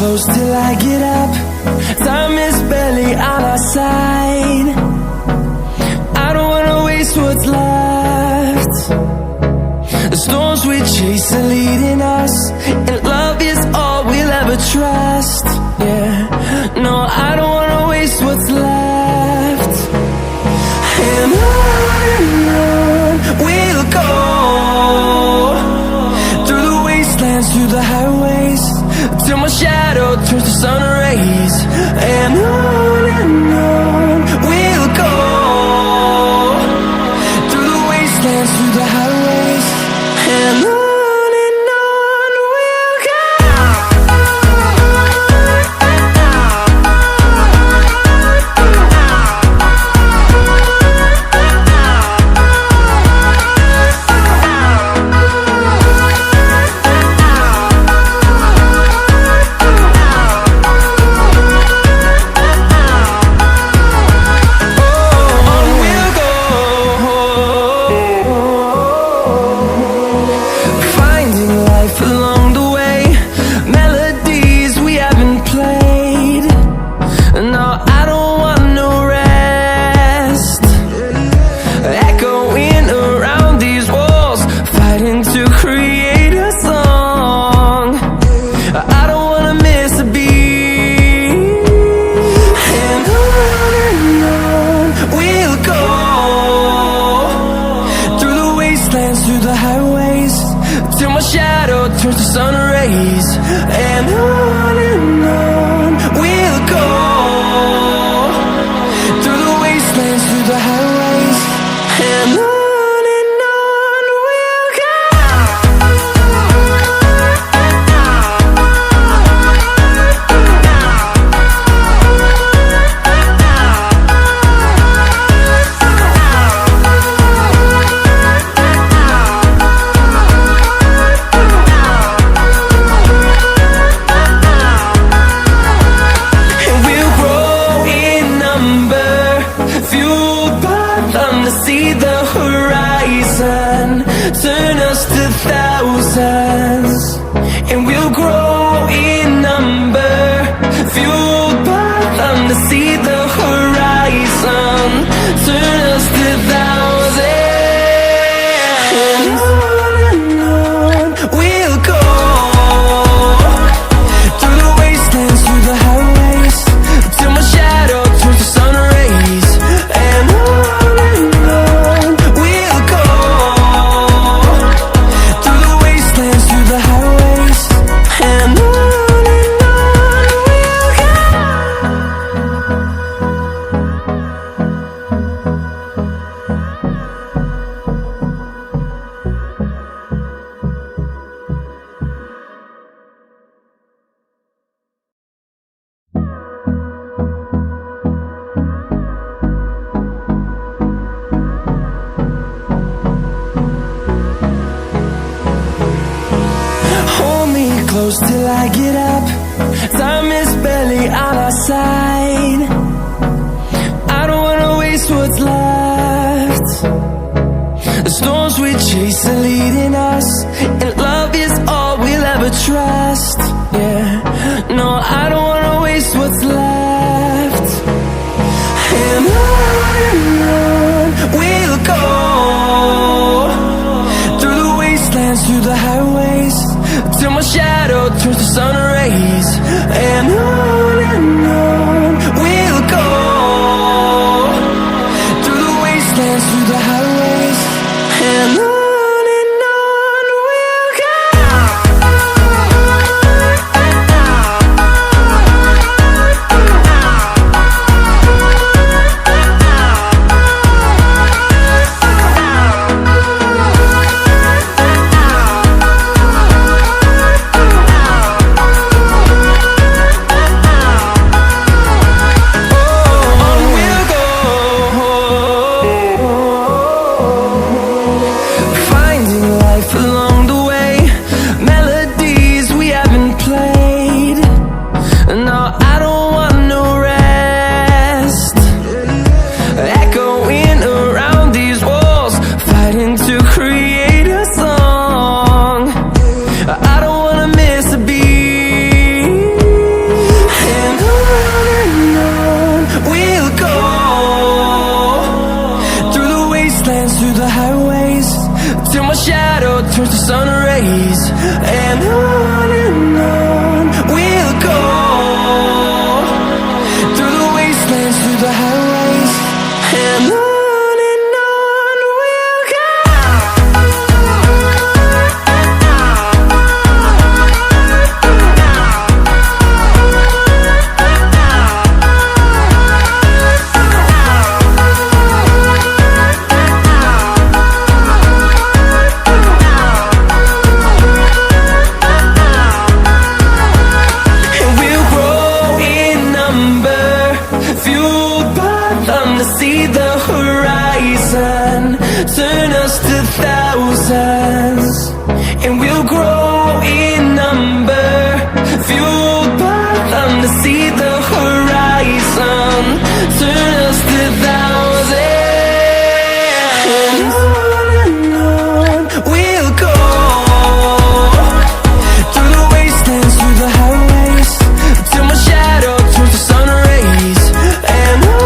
close till I get up. Time is barely on our side. I don't wanna waste what's left. The storms we chase are leading us, and love is all we'll ever trust. Yeah, no, I don't wanna waste what's left. And on we'll go, through the wastelands, through the highways, till my shadow turns to sun rays. And on we'll go, through the wastelands, through the highways, and on we'll go. Through the highways, till my shadow turns to sun rays. And on we'll go, through the wastelands, through the highways, and on we'll go. See the horizon, turn us to thousands, and we'll grow in number, fueled by them to see the horizon, turn us to thousands. And on we'll go, through the wastelands, through the highways, till my shadow turns to sun rays. And close till I get up. Time is barely on our side. I don't wanna waste what's left. The storms we chase are leading us, and love is all we'll ever trust. Yeah, no, I don't wanna waste what's left. And on we'll go, through the wastelands, through the highways, till my shadow turns to sun rays. And on we'll go, through the wastelands, through the highways, and on. turns to sun rays, and on we'll go, through the wastelands, through the highways, and on we'll go. See the horizon, turn us to thousands, and we'll grow in number, fueled by them. To see the horizon, turn us to thousands, and on we'll go, through the wastelands, through the highways, till my shadow turns to sun rays, and on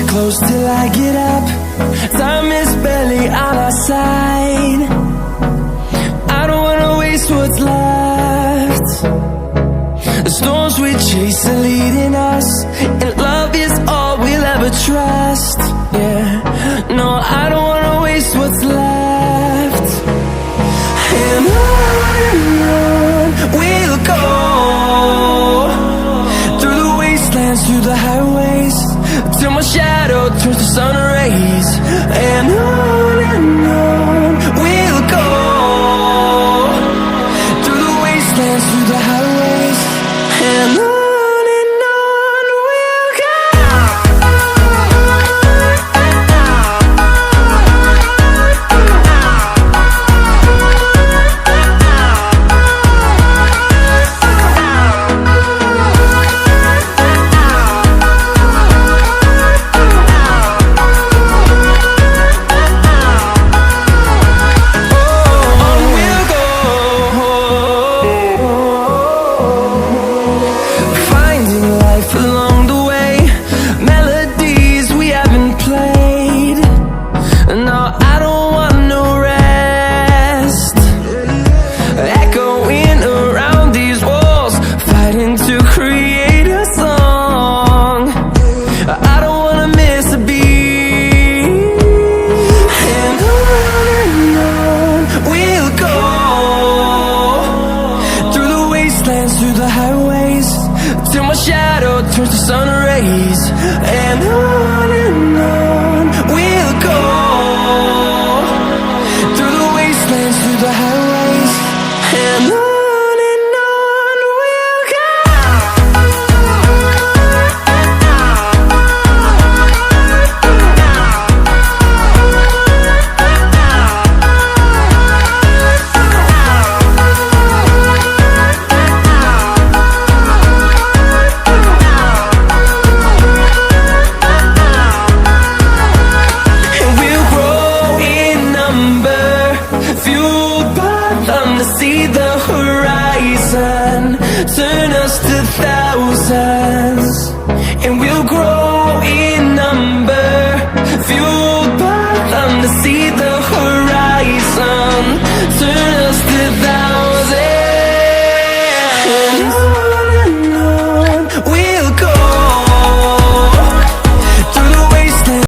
close till I get up. Time is barely on our side. I don't wanna waste what's left. The storms we chase are leading us, and love is all we'll ever trust. Yeah, no, I don't wanna waste what's left. And on we'll go, through the wastelands, through the highways, till my shadow turns to sun rays, and on we'll go, through the wastelands, through the highways, and on we'll go. Through the highways, till my shadow turns to sun rays, and on we'll go, through the wastelands, through the highways, and on we'll go. See the horizon, turn us to thousands, and we'll grow in number, fuel